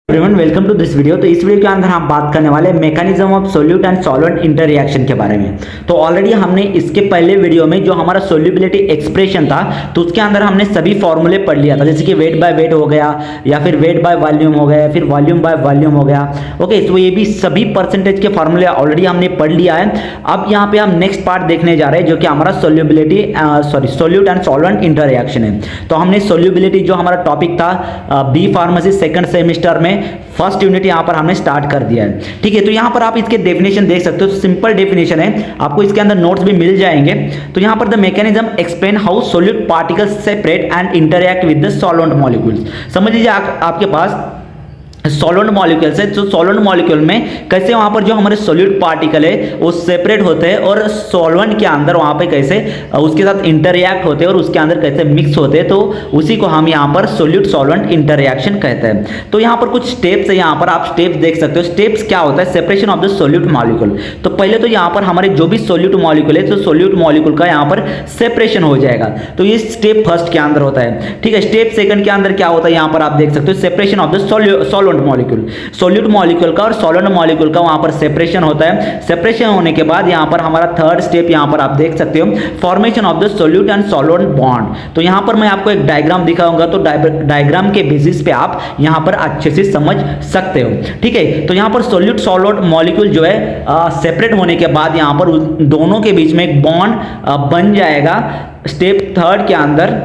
Everyone welcome to this video. तो इस video के अंदर हम बात करने वाले mechanism of solute and solvent interaction के बारे में। तो ऑलरेडी हमने इसके पहले वीडियो में जो हमारा सोल्यूबिलिटी एक्सप्रेशन था तो उसके अंदर हमने सभी फॉर्मूले पढ़ लिया था, जैसे कि वेट बाय वेट हो गया या फिर वेट बाय वॉल्यूम हो गया या फिर वॉल्यूम बाय वॉल्यूम हो गया। ओके, तो ये भी सभी परसेंटेज के फॉर्मूले ऑलरेडी हमने पढ़ लिया है। अब यहाँ पे हम नेक्स्ट पार्ट देखने जा रहे हैं जो कि हमारा सोल्यूट एंड सॉल्वेंट इंटररिएक्शन है। तो हमने सोल्यूबिलिटी जो हमारा टॉपिक था बी फार्मेसी सेकंड सेमेस्टर में फर्स्ट यूनिट यहां पर हमने स्टार्ट कर दिया है। ठीक है, तो यहां पर आप इसके डेफिनेशन देख सकते हो, सिंपल डेफिनेशन है, आपको इसके अंदर नोट्स भी मिल जाएंगे। तो यहां पर the mechanism explain how solute particles separate and interact with the solvent molecules. समझ लीजिए आपके पास सॉल्वेंट मॉलिक्यूल्स है, तो सॉल्वेंट मॉलिक्यूल में कैसे वहां पर जो हमारे सोल्यूट पार्टिकल है वो सेपरेट होते हैं और सॉल्वेंट के अंदर वहां पे कैसे उसके साथ इंटररिएक्ट होते हैं और उसके अंदर कैसे मिक्स होते हैं, तो उसी को हम यहां पर सोल्यूट सॉल्वेंट इंटररिएक्शन कहते हैं। तो यहां पर कुछ स्टेप्स है, यहां पर आप स्टेप्स देख सकते हो। स्टेप्स क्या होता है? Separation of the solute molecule. तो पहले तो यहां पर हमारे जो भी सोल्यूट मॉलिक्यूल है तो सोल्यूट मॉलिक्यूल का यहां पर सेपरेशन हो जाएगा। तो ये स्टेप फर्स्ट के अंदर होता है। ठीक है, स्टेप सेकंड के अंदर क्या होता है यहां पर आप देख सकते हो, separation of the solvent molecule. Solute molecule का और सॉलिड मॉलिक्यूल का वहां पर सेपरेशन होता है। सेपरेशन होने के बाद यहां पर हमारा थर्ड स्टेप यहां पर आप देख सकते हो, formation of the solute and solvent bond. तो यहां पर मैं आपको एक डायग्राम दिखाऊंगा, तो डायग्राम के बेसिस पे आप यहां पर अच्छे से समझ सकते हो। ठीक है, तो यहां पर सोल्यूट सॉल्वेंट मॉलिक्यूल जो है सेपरेट होने के बाद यहां पर दोनों के बीच में एक बॉन्ड बन जाएगा स्टेप थर्ड के अंदर,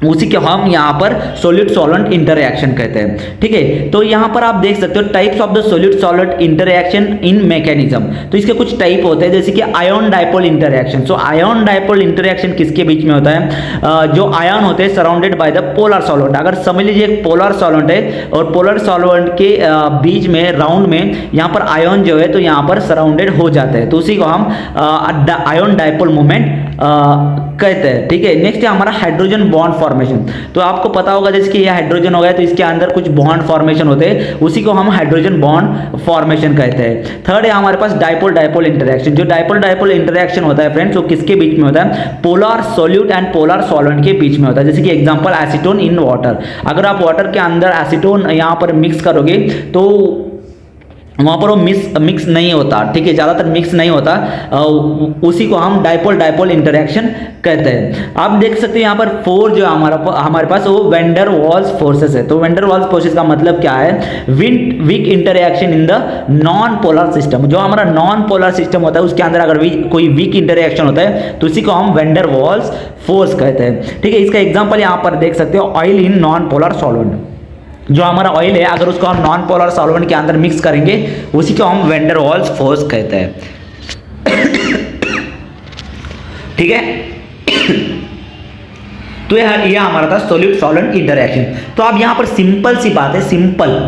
उसी के हम यहां पर सोल्यूट सॉल्वेंट इंटररिएक्शन कहते हैं। ठीक है, तो यहां पर आप देख सकते हो types of the solute solvent interaction in mechanism. तो इसके कुछ टाइप होते हैं, जैसे कि ion dipole interaction. So ion dipole interaction किसके बीच में होता है? जो आयन होते हैं surrounded by the polar solvent. अगर समझ लीजिए एक पोलर सॉल्वेंट है और पोलर सॉल्वेंट के बीच में राउंड में यहां पर आयन जो है तो यहां पर सराउंडेड हो जाते हैं, तो उसी को हम आयन डाइपोल मूवमेंट कहते हैं। ठीक है, नेक्स्ट है हमारा हाइड्रोजन बॉन्ड फॉर्मेशन। तो आपको पता होगा जैसे कि ये हाइड्रोजन हो गया तो इसके अंदर कुछ बॉन्ड फॉर्मेशन होते हैं, उसी को हम हाइड्रोजन बॉन्ड फॉर्मेशन कहते हैं। थर्ड है हमारे पास डाइपोल डाइपोल इंटरैक्शन। जो डाइपोल डाइपोल इंटरैक्शन होता है फ्रेंड्स, वो किसके बीच में होता है? Polar solute and polar solvent के बीच में होता है। जैसे कि एग्जांपल एसीटोन इन वाटर। अगर आप वाटर के अंदर एसीटोन यहां पर मिक्स करोगे तो वहां पर वो मिक्स नहीं होता। ठीक है, ज्यादातर मिक्स नहीं होता, उसी को हम डाइपोल डाइपोल इंटरैक्शन कहते हैं। आप देख सकते हैं यहाँ पर फोर जो हमारे पास वो वेंडर वॉल्स फोर्सेस है। तो वेंडर वॉल्स फोर्सेस का मतलब क्या है? Weak interaction in the non polar system. जो हमारा नॉन पोलर सिस्टम होता है उसके अंदर अगर कोई वीक इंटरैक्शन होता है तो उसी को हम वेंडर वॉल्स फोर्स कहते हैं। ठीक है, इसका एग्जाम्पल यहाँ पर देख सकते हो, oil in non polar solvent. जो हमारा ऑयल है अगर उसको हम नॉन पोलर सॉल्वेंट के अंदर मिक्स करेंगे उसी को हम वेंडर वॉल्स फोर्स कहते हैं। ठीक है, तो यह हमारा था सोल्यूट सॉल्वेंट इंटरैक्शन। तो अब यहां पर सिंपल सी बात है, सिंपल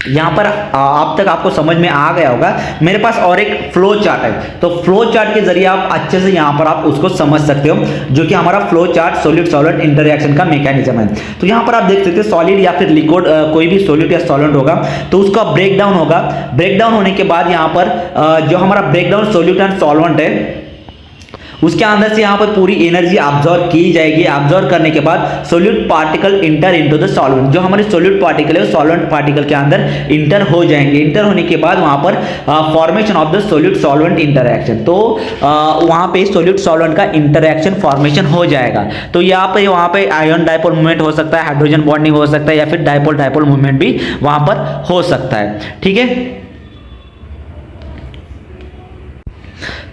यहां पर आप तक आपको समझ में आ गया होगा। मेरे पास और एक फ्लो चार्ट है, तो फ्लो चार्ट के जरिए आप अच्छे से यहां पर आप उसको समझ सकते हो, जो कि हमारा फ्लो चार्ट सोल्यूट सॉल्वेंट इंटररिएक्शन का मैकेनिज्म है। तो यहां पर आप देख सकते हैं सॉलिड या फिर लिक्विड कोई भी सॉल्यूट या सॉल्वेंट होगा तो उसका ब्रेकडाउन होगा। ब्रेकडाउन होने के बाद यहां पर जो हमारा ब्रेकडाउन सॉल्यूट एंड सॉल्वेंट है उसके अंदर से यहाँ पर पूरी एनर्जी ऑब्जॉर्व की जाएगी। ऑब्जॉर्व करने के बाद solute particle inter into the solvent. जो हमारे सोल्यूट पार्टिकल है वो सॉल्वेंट पार्टिकल के अंदर इंटर हो जाएंगे। इंटर होने के बाद वहां पर formation of the solute solvent interaction. तो वहां पे सोल्यूट सॉल्वेंट का इंटरैक्शन फॉर्मेशन हो जाएगा। तो यहाँ पे वहां पे आयन डाइपोल मूवमेंट हो सकता है, हाइड्रोजन बॉन्डिंग हो सकता है या फिर डाइपोल डाइपोल मूवमेंट भी वहां पर हो सकता है। ठीक है,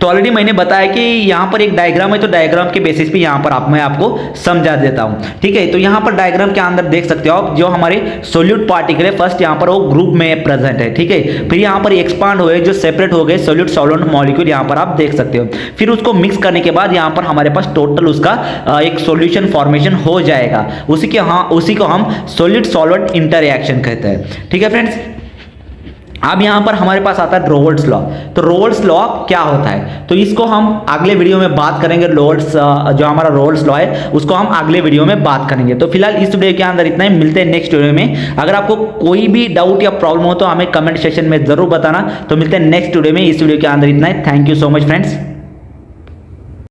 तो ऑलरेडी मैंने बताया कि यहाँ पर एक डायग्राम है, तो डायग्राम के बेसिस पे यहाँ पर मैं आपको समझा देता हूँ। ठीक है, तो यहाँ पर डायग्राम के अंदर देख सकते हो आप, जो हमारे सोल्यूट पार्टिकल है फर्स्ट यहाँ पर वो ग्रुप में प्रेजेंट है। ठीक है, फिर यहाँ पर एक्सपांड हुए जो सेपरेट हो गए सोल्यूट सॉल्वेंट मॉलिक्यूल यहाँ पर आप देख सकते हो। फिर उसको मिक्स करने के बाद यहाँ पर हमारे पास टोटल उसका एक सॉल्यूशन फॉर्मेशन हो जाएगा, उसी को हम सोल्यूट सॉल्वेंट इंटररिएक्शन कहते हैं। ठीक है फ्रेंड्स, अब यहां पर हमारे पास आता है रोल्स लॉ। तो रोल्स लॉ क्या होता है तो इसको हम अगले वीडियो में बात करेंगे। जो हमारा रोल्स लॉ है उसको हम अगले वीडियो में बात करेंगे। तो फिलहाल इस वीडियो के अंदर इतना ही, मिलते हैं नेक्स्ट वीडियो में। अगर आपको कोई भी डाउट या प्रॉब्लम हो तो हमें कमेंट सेक्शन में जरूर बताना। तो मिलते हैं नेक्स्ट वीडियो में। इस वीडियो के अंदर इतना ही। Thank you so much friends.